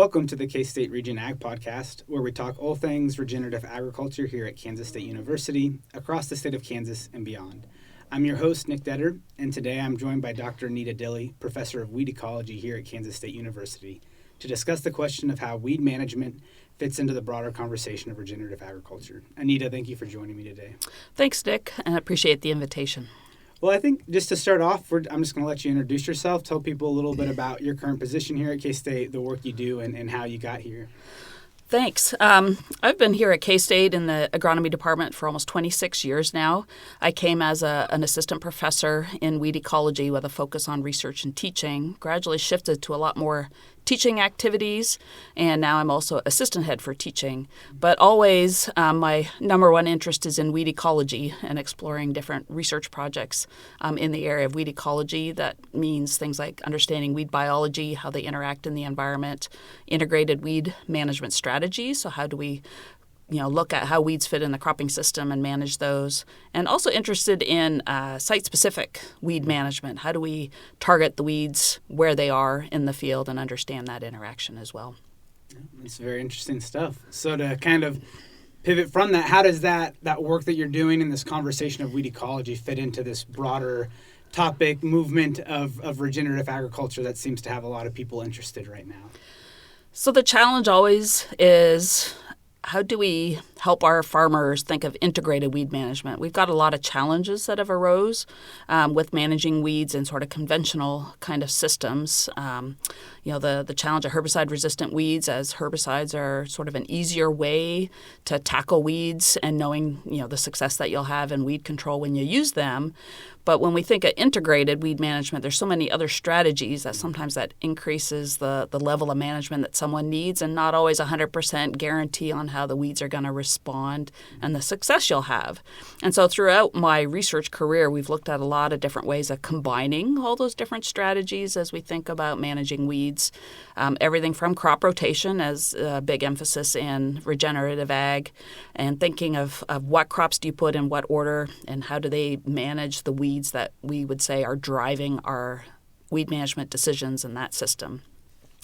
Welcome to the K-State Regen Ag Podcast, where we talk all things regenerative agriculture here at Kansas State University, across the state of Kansas and beyond. I'm your host, Nick Detter, and today I'm joined by Dr. Anita Dille, professor of weed ecology here at Kansas State University, to discuss the question of how weed management fits into the broader conversation of regenerative agriculture. Anita, thank you for joining me today. Thanks, Nick, and I appreciate the invitation. Well, I think just to start off, I'm just going to let you introduce yourself, tell people a little bit about your current position here at K-State, the work you do, and how you got here. Thanks. I've been here at K-State in the agronomy department for almost 26 years now. I came as an assistant professor in weed ecology with a focus on research and teaching, gradually shifted to a lot more teaching activities, and now I'm also assistant head for teaching. But always my number one interest is in weed ecology and exploring different research projects in the area of weed ecology. That means things like understanding weed biology, how they interact in the environment, integrated weed management strategies, so how do we look at how weeds fit in the cropping system and manage those, and also interested in site-specific weed management. How do we target the weeds where they are in the field and understand that interaction as well? That's very interesting stuff. So to kind of pivot from that, how does that work that you're doing in this conversation of weed ecology fit into this broader topic movement of regenerative agriculture that seems to have a lot of people interested right now? So the challenge always is, how do we help our farmers think of integrated weed management? We've got a lot of challenges that have arose with managing weeds in sort of conventional kind of systems. The challenge of herbicide-resistant weeds, as herbicides are sort of an easier way to tackle weeds, and knowing the success that you'll have in weed control when you use them. But when we think of integrated weed management, there's so many other strategies that sometimes that increases the level of management that someone needs, and not always 100% guarantee on how the weeds are going to respond and the success you'll have. And so throughout my research career, we've looked at a lot of different ways of combining all those different strategies as we think about managing weeds. Everything from crop rotation as a big emphasis in regenerative ag, and thinking of what crops do you put in what order, and how do they manage the weeds that we would say are driving our weed management decisions in that system.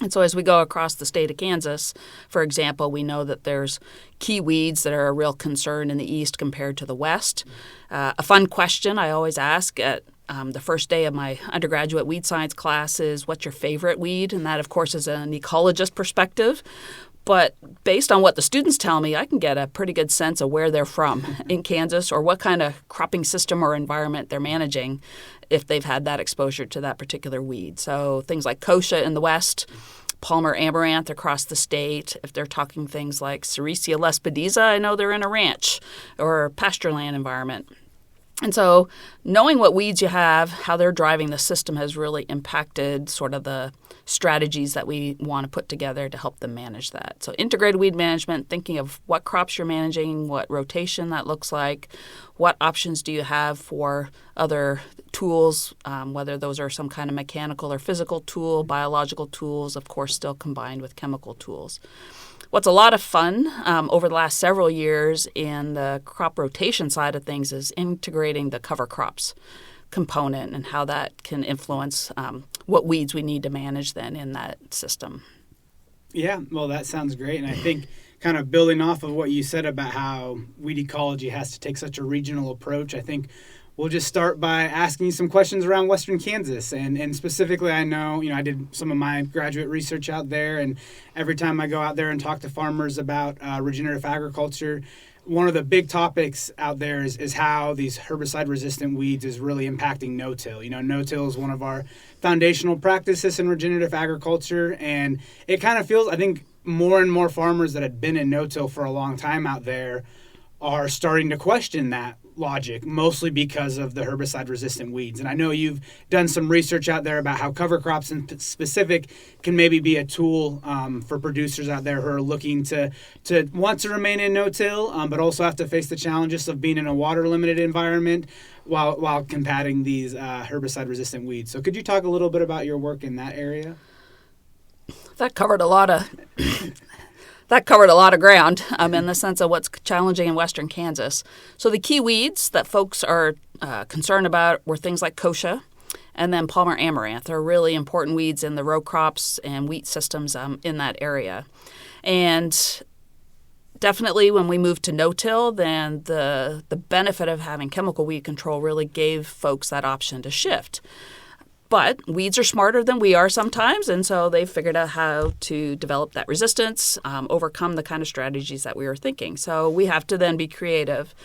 And so as we go across the state of Kansas, for example, we know that there's key weeds that are a real concern in the east compared to the west. A fun question I always ask at the first day of my undergraduate weed science class is, what's your favorite weed? And that, of course, is an ecologist perspective. But based on what the students tell me, I can get a pretty good sense of where they're from in Kansas, or what kind of cropping system or environment they're managing if they've had that exposure to that particular weed. So things like kochia in the west, Palmer amaranth across the state. If they're talking things like Sericea lespedeza, I know they're in a ranch or pasture land environment. And so knowing what weeds you have, how they're driving the system, has really impacted sort of the strategies that we want to put together to help them manage that. So integrated weed management, thinking of what crops you're managing, what rotation that looks like, what options do you have for other tools, whether those are some kind of mechanical or physical tool, biological tools, of course, still combined with chemical tools. What's a lot of fun over the last several years in the crop rotation side of things is integrating the cover crops component and how that can influence what weeds we need to manage then in that system. Yeah, well, that sounds great. And I think kind of building off of what you said about how weed ecology has to take such a regional approach, I think we'll just start by asking you some questions around Western Kansas. And specifically, I know, I did some of my graduate research out there, and every time I go out there and talk to farmers about regenerative agriculture, one of the big topics out there is how these herbicide-resistant weeds is really impacting no-till. No-till is one of our foundational practices in regenerative agriculture, and it kind of feels, I think, more and more farmers that had been in no-till for a long time out there are starting to question that logic, mostly because of the herbicide-resistant weeds. And I know you've done some research out there about how cover crops in specific can maybe be a tool for producers out there who are looking to want to remain in no-till, but also have to face the challenges of being in a water-limited environment while combating these herbicide-resistant weeds. So could you talk a little bit about your work in that area? That covered a lot of ground in the sense of what's challenging in Western Kansas. So the key weeds that folks are concerned about were things like kochia and then Palmer amaranth are really important weeds in the row crops and wheat systems in that area. And definitely when we moved to no-till, then the benefit of having chemical weed control really gave folks that option to shift. But weeds are smarter than we are sometimes, and so they figured out how to develop that resistance, overcome the kind of strategies that we were thinking. So we have to then be creative.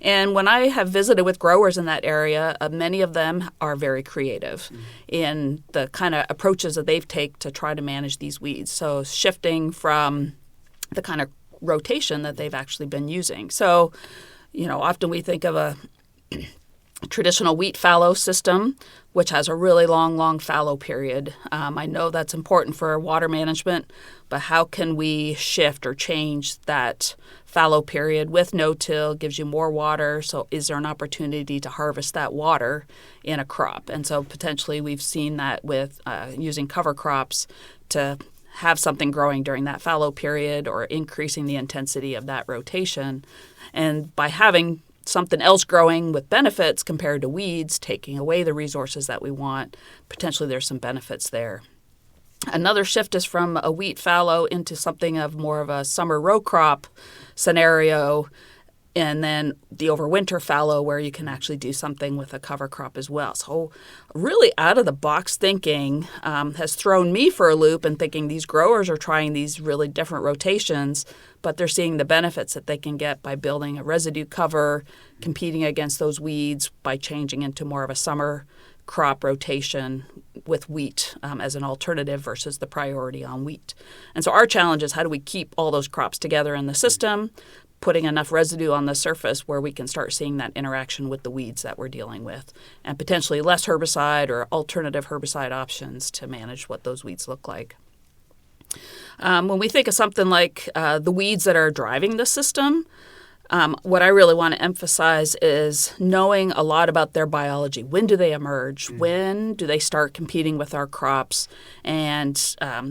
And when I have visited with growers in that area, many of them are very creative in the kind of approaches that they've taken to try to manage these weeds. So shifting from the kind of rotation that they've actually been using. So, often we think of a traditional wheat fallow system, which has a really long fallow period. I know that's important for water management, but how can we shift or change that fallow period with no-till? Gives you more water, so is there an opportunity to harvest that water in a crop? And so potentially we've seen that with using cover crops to have something growing during that fallow period or increasing the intensity of that rotation. And by having something else growing with benefits compared to weeds, taking away the resources that we want, potentially there's some benefits there. Another shift is from a wheat fallow into something of more of a summer row crop scenario, and then the overwinter fallow where you can actually do something with a cover crop as well. So really out-of-the-box thinking has thrown me for a loop in thinking these growers are trying these really different rotations, but they're seeing the benefits that they can get by building a residue cover, competing against those weeds by changing into more of a summer crop rotation with wheat as an alternative versus the priority on wheat. And so our challenge is how do we keep all those crops together in the system, putting enough residue on the surface where we can start seeing that interaction with the weeds that we're dealing with, and potentially less herbicide or alternative herbicide options to manage what those weeds look like. When we think of something like the weeds that are driving the system, what I really want to emphasize is knowing a lot about their biology. When do they emerge? When do they start competing with our crops? And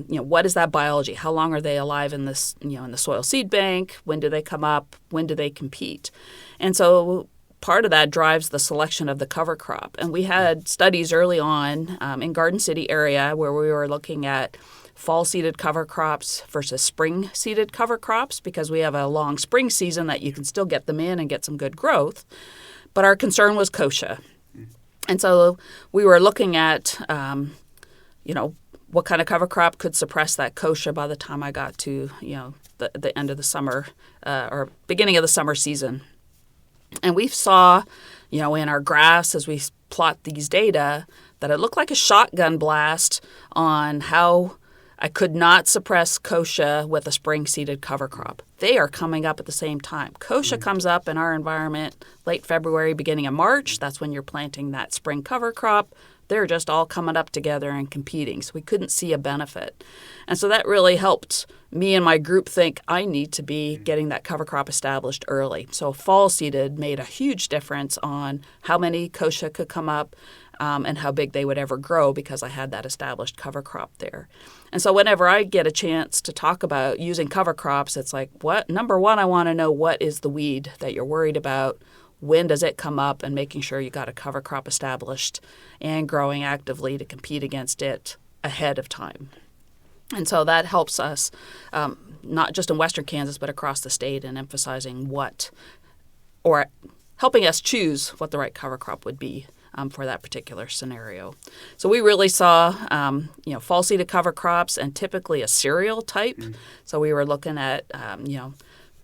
what is that biology? How long are they alive in this, in the soil seed bank? When do they come up? When do they compete? And so part of that drives the selection of the cover crop. And we had studies early on in Garden City area where we were looking at fall-seeded cover crops versus spring-seeded cover crops because we have a long spring season that you can still get them in and get some good growth. But our concern was kochia. And so we were looking at, what kind of cover crop could suppress that kochia by the time I got to, the end of the summer or beginning of the summer season. And we saw, in our graphs as we plot these data that it looked like a shotgun blast on how I could not suppress kochia with a spring-seeded cover crop. They are coming up at the same time. Kochia comes up in our environment late February, beginning of March. That's when you're planting that spring cover crop. They're just all coming up together and competing. So we couldn't see a benefit. And so that really helped me and my group think I need to be getting that cover crop established early. So fall-seeded made a huge difference on how many kochia could come up and how big they would ever grow because I had that established cover crop there. And so whenever I get a chance to talk about using cover crops, it's like, number one, I want to know what is the weed that you're worried about, when does it come up, and making sure you got a cover crop established and growing actively to compete against it ahead of time. And so that helps us, not just in Western Kansas, but across the state in emphasizing or helping us choose what the right cover crop would be for that particular scenario. So we really saw, fall-seeded cover crops and typically a cereal type. So we were looking at,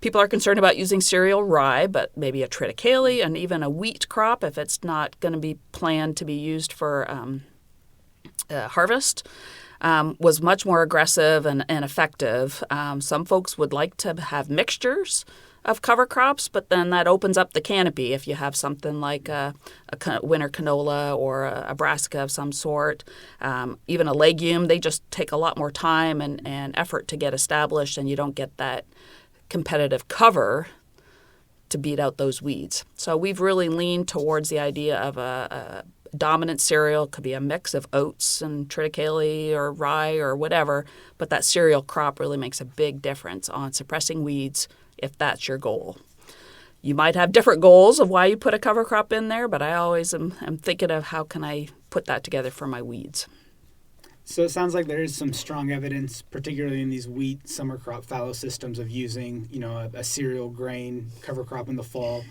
people are concerned about using cereal rye, but maybe a triticale and even a wheat crop if it's not going to be planned to be used for harvest. Was much more aggressive and effective. Some folks would like to have mixtures of cover crops, but then that opens up the canopy if you have something like a winter canola or a brassica of some sort. Even a legume, they just take a lot more time and effort to get established, and you don't get that competitive cover to beat out those weeds. So we've really leaned towards the idea of a dominant cereal. It could be a mix of oats and triticale or rye or whatever, but that cereal crop really makes a big difference on suppressing weeds if that's your goal. You might have different goals of why you put a cover crop in there, but I always am thinking of how can I put that together for my weeds. So it sounds like there is some strong evidence, particularly in these wheat summer crop fallow systems, of using, a cereal grain cover crop in the fall.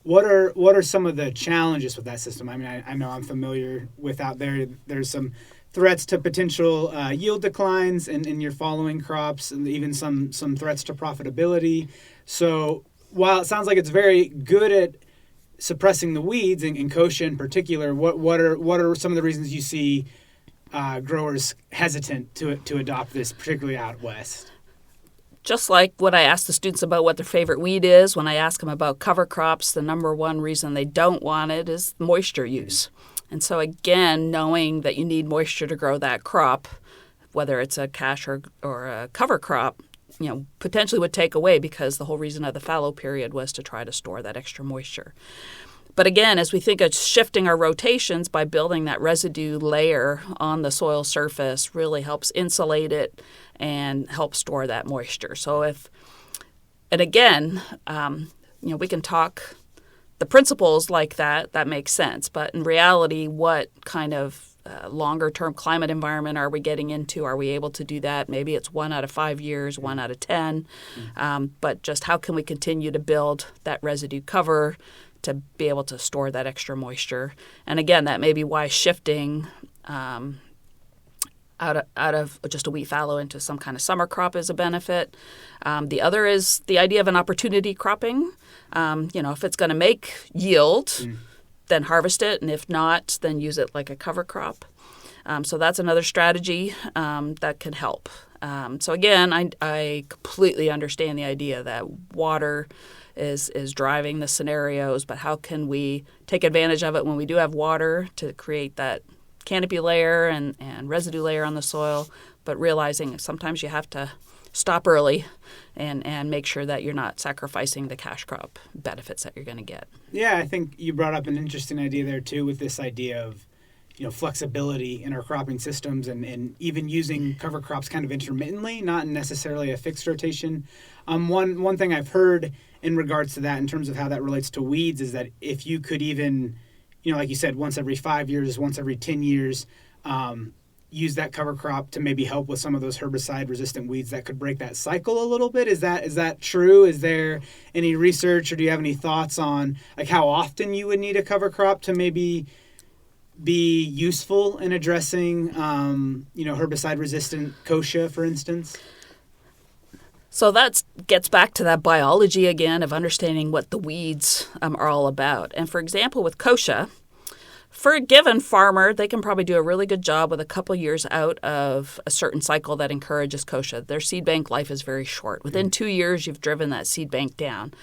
What are some of the challenges with that system? I mean, I know I'm familiar with out there. There's some threats to potential yield declines in your following crops, and even some threats to profitability. So while it sounds like it's very good at suppressing the weeds, and kochia in particular, what are some of the reasons you see growers hesitant to adopt this, particularly out west? Just like when I ask the students about what their favorite weed is, when I ask them about cover crops, the number one reason they don't want it is moisture use. And so again, knowing that you need moisture to grow that crop, whether it's a cash or a cover crop, potentially would take away, because the whole reason of the fallow period was to try to store that extra moisture. But again, as we think of shifting our rotations by building that residue layer on the soil surface, really helps insulate it and help store that moisture. We can talk the principles like that makes sense. But in reality, what kind of longer-term climate environment are we getting into? Are we able to do that? Maybe it's 1 out of 5 years, 1 out of 10. But just how can we continue to build that residue cover to be able to store that extra moisture? And again, that may be why shifting out of just a wheat fallow into some kind of summer crop is a benefit. The other is the idea of an opportunity cropping. If it's going to make yield, then harvest it, and if not, then use it like a cover crop. So that's another strategy that can help. So again, I completely understand the idea that water is driving the scenarios, but how can we take advantage of it when we do have water to create that canopy layer and residue layer on the soil, but realizing sometimes you have to stop early and make sure that you're not sacrificing the cash crop benefits that you're going to get. Yeah, I think you brought up an interesting idea there too, with this idea of flexibility in our cropping systems, and even using cover crops kind of intermittently, not necessarily a fixed rotation. One thing I've heard in regards to that, in terms of how that relates to weeds, is that if you could even, like you said, once every 5 years, once every 10 years, use that cover crop to maybe help with some of those herbicide-resistant weeds, that could break that cycle a little bit. Is that true? Is there any research, or do you have any thoughts on how often you would need a cover crop to maybe be useful in addressing, herbicide-resistant kochia, for instance? So that gets back to that biology again of understanding what the weeds are all about. And for example, with kochia, for a given farmer, they can probably do a really good job with a couple years out of a certain cycle that encourages kochia. Their seed bank life is very short. Within 2 years, you've driven that seed bank down.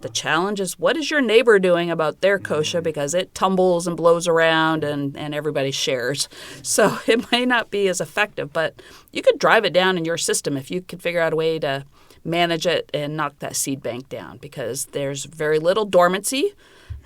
The challenge is, what is your neighbor doing about their kochia, because it tumbles and blows around and everybody shares. So it may not be as effective, but you could drive it down in your system if you could figure out a way to manage it and knock that seed bank down, because there's very little dormancy.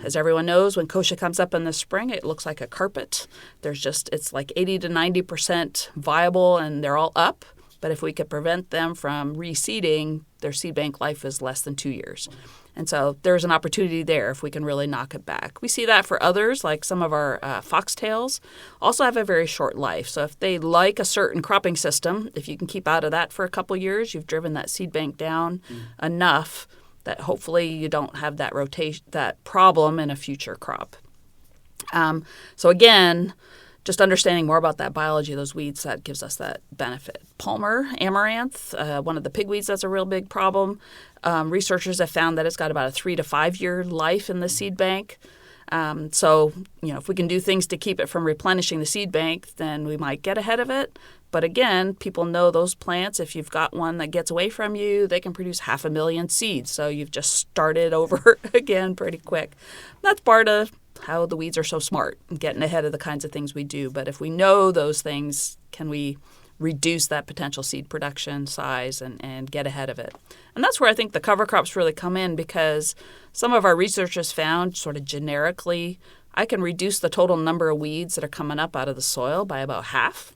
As everyone knows, when kochia comes up in the spring, it looks like a carpet. It's like 80 to 90% viable, and they're all up. But if we could prevent them from reseeding, their seed bank life is less than 2 years. And so there's an opportunity there if we can really knock it back. We see that for others, like some of our foxtails also have a very short life. So if they like a certain cropping system, if you can keep out of that for a couple years, you've driven that seed bank down enough that hopefully you don't have that that problem in a future crop. So again, just understanding more about that biology of those weeds, that gives us that benefit. Palmer amaranth, one of the pigweeds that's a real big problem. Researchers have found that it's got about a 3 to 5 year life in the seed bank. So, if we can do things to keep it from replenishing the seed bank, then we might get ahead of it. But again, people know those plants, if you've got one that gets away from you, they can produce 500,000 seeds. So you've just started over again pretty quick. That's part of how the weeds are so smart and getting ahead of the kinds of things we do. But if we know those things, can we reduce that potential seed production size and get ahead of it? And that's where I think the cover crops really come in, because some of our researchers found sort of generically, I can reduce the total number of weeds that are coming up out of the soil by about half.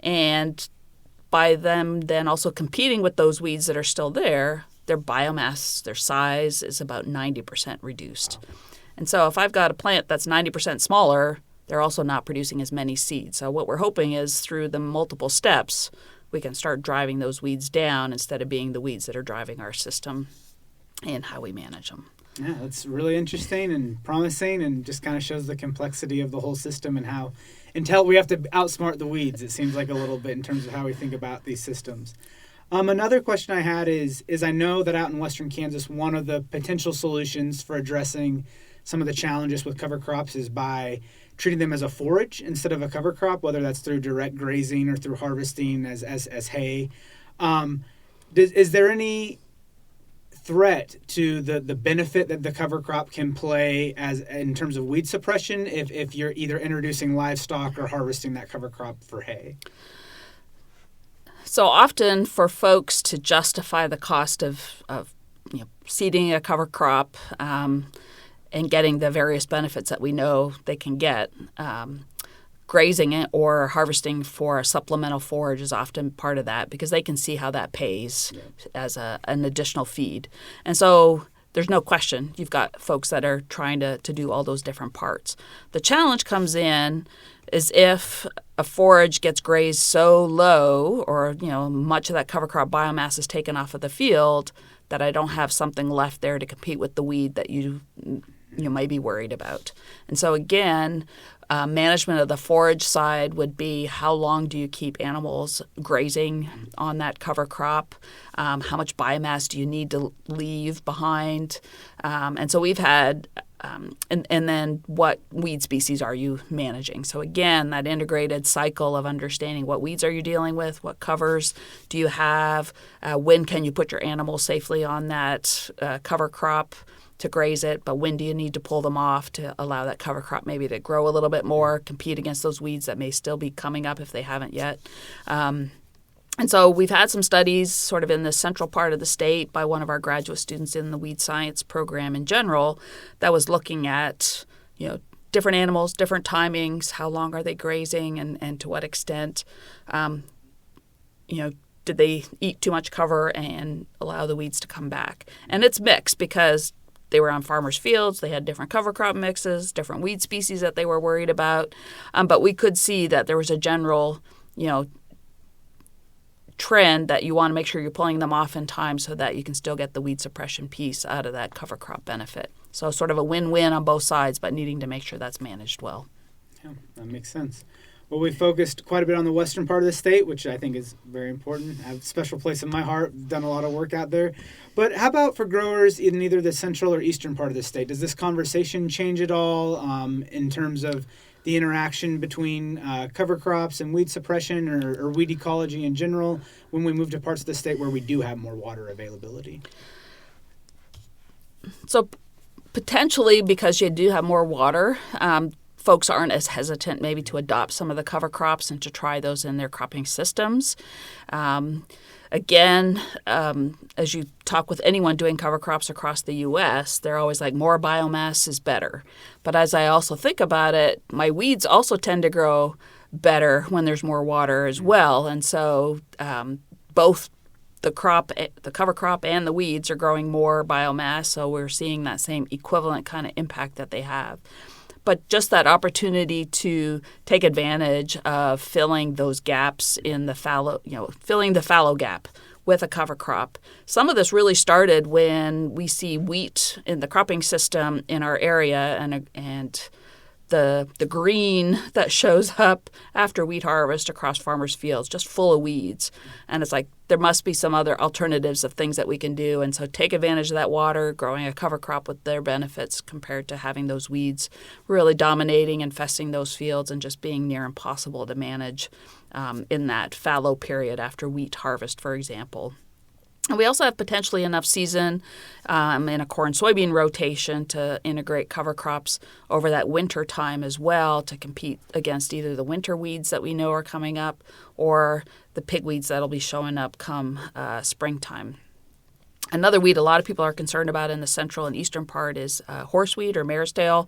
And by them then also competing with those weeds that are still there, their biomass, their size is about 90% reduced. And so if I've got a plant that's 90% smaller, they're also not producing as many seeds. So what we're hoping is through the multiple steps, we can start driving those weeds down instead of being the weeds that are driving our system and how we manage them. Yeah, that's really interesting and promising, and just kind of shows the complexity of the whole system and how until we have to outsmart the weeds, it seems like a little bit in terms of how we think about these systems. Another question I had is I know that out in western Kansas, one of the potential solutions for addressing some of the challenges with cover crops is by treating them as a forage instead of a cover crop, whether that's through direct grazing or through harvesting as hay. Is there any threat to the benefit that the cover crop can play as in terms of weed suppression if you're either introducing livestock or harvesting that cover crop for hay? So often for folks to justify the cost of seeding a cover crop and getting the various benefits that we know they can get, grazing it or harvesting for a supplemental forage is often part of that because they can see how that pays as an additional feed. And so there's no question you've got folks that are trying to do all those different parts. The challenge comes in is if a forage gets grazed so low or much of that cover crop biomass is taken off of the field that I don't have something left there to compete with the weed that you might be worried about. And so again, management of the forage side would be how long do you keep animals grazing on that cover crop? How much biomass do you need to leave behind? And so we've had, and then what weed species are you managing? So again, that integrated cycle of understanding what weeds are you dealing with, what covers do you have, when can you put your animals safely on that cover crop to graze it, but when do you need to pull them off to allow that cover crop maybe to grow a little bit more, compete against those weeds that may still be coming up if they haven't yet. And so we've had some studies sort of in the central part of the state by one of our graduate students in the weed science program in general that was looking at, different animals, different timings, how long are they grazing and to what extent, did they eat too much cover and allow the weeds to come back? And it's mixed because they were on farmers' fields. They had different cover crop mixes, different weed species that they were worried about. But we could see that there was a general, trend that you want to make sure you're pulling them off in time so that you can still get the weed suppression piece out of that cover crop benefit. So sort of a win-win on both sides, but needing to make sure that's managed well. Yeah, that makes sense. Well, we focused quite a bit on the western part of the state, which I think is very important. I have a special place in my heart, done a lot of work out there. But how about for growers in either the central or eastern part of the state? Does this conversation change at all in terms of the interaction between cover crops and weed suppression or weed ecology in general when we move to parts of the state where we do have more water availability? So potentially because you do have more water, folks aren't as hesitant maybe to adopt some of the cover crops and to try those in their cropping systems. Again, as you talk with anyone doing cover crops across the U.S., they're always like, more biomass is better. But as I also think about it, my weeds also tend to grow better when there's more water as well. And so both the cover crop and the weeds are growing more biomass, so we're seeing that same equivalent kind of impact that they have. But just that opportunity to take advantage of filling those gaps in the fallow, filling the fallow gap with a cover crop. Some of this really started when we see wheat in the cropping system in our area and the green that shows up after wheat harvest across farmers' fields, just full of weeds. And it's like there must be some other alternatives of things that we can do. And so take advantage of that water, growing a cover crop with their benefits compared to having those weeds really dominating, infesting those fields, and just being near impossible to manage in that fallow period after wheat harvest, for example. And we also have potentially enough season in a corn-soybean rotation to integrate cover crops over that winter time as well to compete against either the winter weeds that we know are coming up or the pigweeds that'll be showing up come springtime. Another weed a lot of people are concerned about in the central and eastern part is horseweed or mare's tail.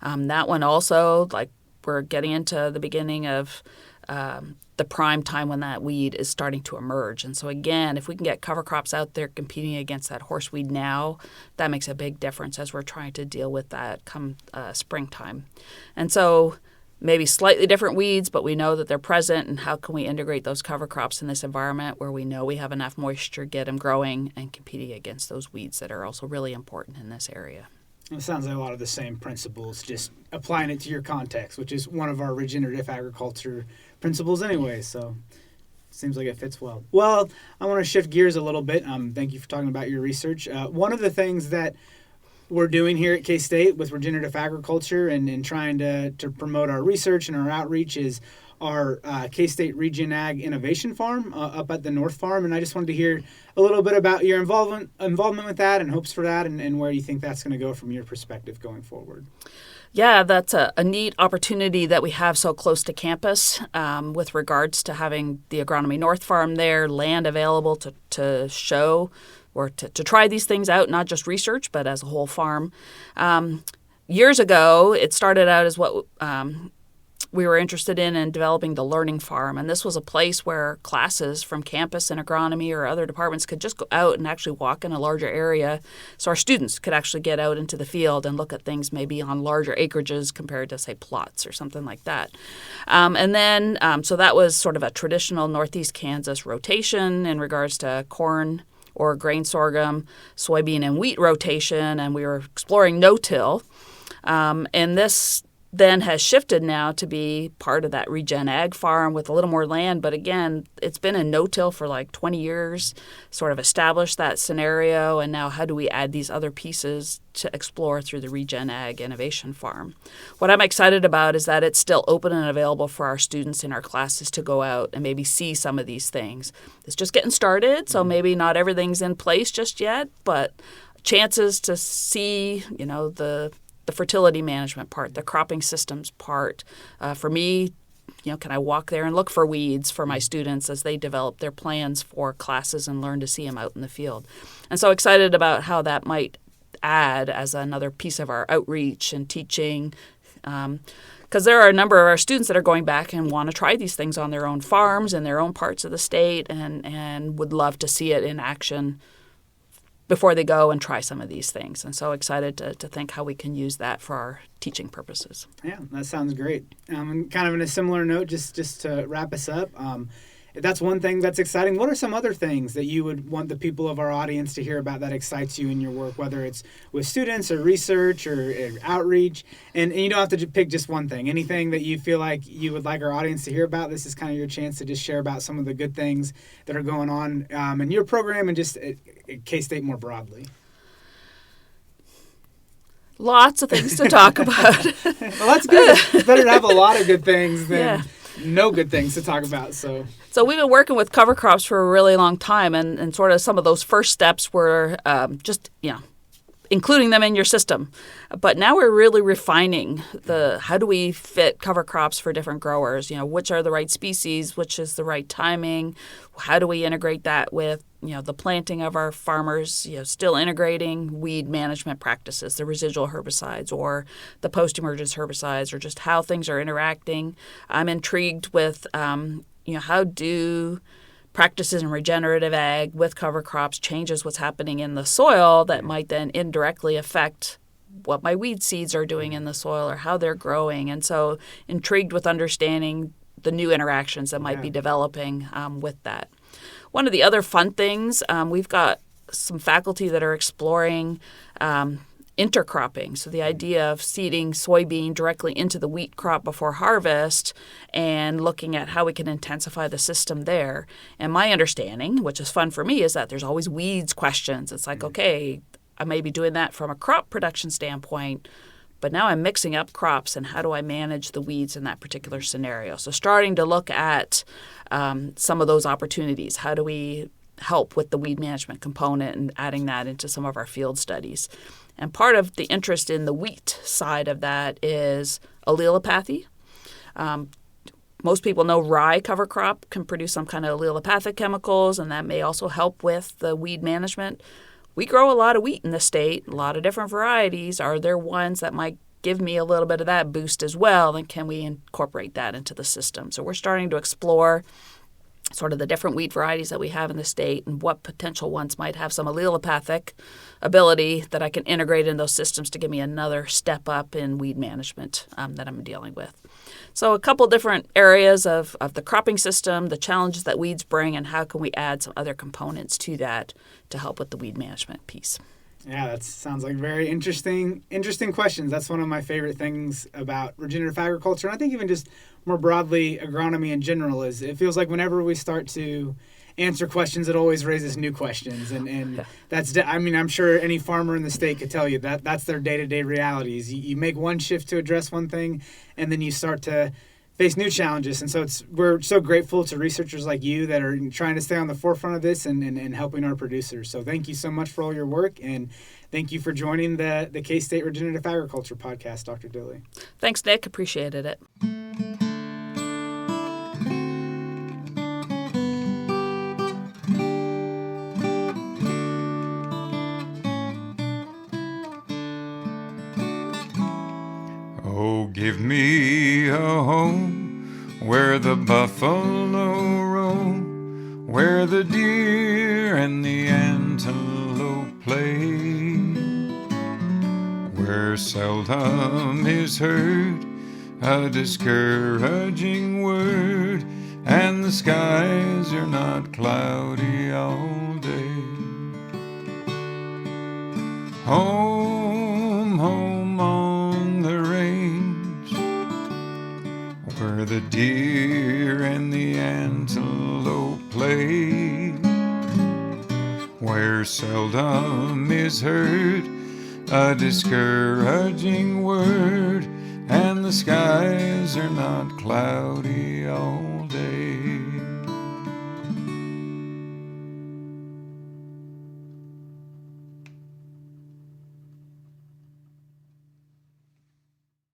That one also, like we're getting into the beginning of the prime time when that weed is starting to emerge. And so again, if we can get cover crops out there competing against that horseweed now, that makes a big difference as we're trying to deal with that come springtime. And so maybe slightly different weeds, but we know that they're present, and how can we integrate those cover crops in this environment where we know we have enough moisture, get them growing and competing against those weeds that are also really important in this area. It sounds like a lot of the same principles, just applying it to your context, which is one of our regenerative agriculture principles anyway, so seems like it fits well. Well, I want to shift gears a little bit. Thank you for talking about your research. One of the things that we're doing here at K-State with regenerative agriculture and trying to promote our research and our outreach is our K-State Regen Ag Innovation Farm up at the North Farm. And I just wanted to hear a little bit about your involvement with that and hopes for that and where you think that's going to go from your perspective going forward. Yeah, that's a neat opportunity that we have so close to campus with regards to having the Agronomy North Farm there, land available to show or to try these things out, not just research, but as a whole farm. Years ago, it started out as what we were interested in developing the learning farm. And this was a place where classes from campus and agronomy or other departments could just go out and actually walk in a larger area. So our students could actually get out into the field and look at things maybe on larger acreages compared to, say, plots or something like that. So that was sort of a traditional Northeast Kansas rotation in regards to corn or grain sorghum, soybean, and wheat rotation. And we were exploring no-till. And this then has shifted now to be part of that Regen Ag farm with a little more land. But again, it's been a no-till for like 20 years, sort of established that scenario. And now how do we add these other pieces to explore through the Regen Ag Innovation Farm? What I'm excited about is that it's still open and available for our students in our classes to go out and maybe see some of these things. It's just getting started, so maybe not everything's in place just yet, but chances to see, the fertility management part, the cropping systems part. For me, can I walk there and look for weeds for my students as they develop their plans for classes and learn to see them out in the field? And so excited about how that might add as another piece of our outreach and teaching, because there are a number of our students that are going back and want to try these things on their own farms in their own parts of the state and would love to see it in action before they go and try some of these things. And so excited to think how we can use that for our teaching purposes. Yeah, that sounds great. And kind of in a similar note, just to wrap us up, that's one thing that's exciting. What are some other things that you would want the people of our audience to hear about that excites you in your work, whether it's with students or research or outreach? And you don't have to pick just one thing. Anything that you feel like you would like our audience to hear about, this is kind of your chance to just share about some of the good things that are going on in your program and just at K-State more broadly. Lots of things to talk about. Well, that's good. It's better to have a lot of good things than Yeah. no good things to talk about. So we've been working with cover crops for a really long time, and sort of some of those first steps were just including them in your system. But now we're really refining how do we fit cover crops for different growers? Which are the right species? Which is the right timing? How do we integrate that with the planting of our farmers, still integrating weed management practices, the residual herbicides or the post-emergence herbicides, or just how things are interacting. I'm intrigued with, how do practices in regenerative ag with cover crops changes what's happening in the soil that might then indirectly affect what my weed seeds are doing in the soil or how they're growing. And so intrigued with understanding the new interactions that might be developing with that. One of the other fun things, we've got some faculty that are exploring intercropping. So the idea of seeding soybean directly into the wheat crop before harvest and looking at how we can intensify the system there. And my understanding, which is fun for me, is that there's always weeds questions. It's like, okay, I may be doing that from a crop production standpoint, but now I'm mixing up crops, and how do I manage the weeds in that particular scenario? So starting to look at some of those opportunities. How do we help with the weed management component and adding that into some of our field studies? And part of the interest in the wheat side of that is allelopathy. Most people know rye cover crop can produce some kind of allelopathic chemicals, and that may also help with the weed management. We grow a lot of wheat in the state, a lot of different varieties. Are there ones that might give me a little bit of that boost as well? And can we incorporate that into the system? So we're starting to explore sort of the different wheat varieties that we have in the state and what potential ones might have some allelopathic ability that I can integrate in those systems to give me another step up in weed management that I'm dealing with. So a couple different areas of the cropping system, the challenges that weeds bring, and how can we add some other components to that to help with the weed management piece. Yeah, that sounds like very interesting questions. That's one of my favorite things about regenerative agriculture. And I think even just more broadly, agronomy in general, is it feels like whenever we start to answer questions, it always raises new questions. And that's, I mean, I'm sure any farmer in the state could tell you that that's their day-to-day realities. You make one shift to address one thing, and then you start to face new challenges. And so we're so grateful to researchers like you that are trying to stay on the forefront of this and helping our producers. So thank you so much for all your work, and thank you for joining the K-State Regenerative Agriculture Podcast, Dr. Dille. Thanks, Nick. Appreciated it. Oh, give me a home where the buffalo roam, where the deer and the antelope play, where seldom is heard a discouraging word, and the skies are not cloudy all day. Home, home on the range, where the deer and the antelope play, where seldom is heard a discouraging word, and the skies are not cloudy all day.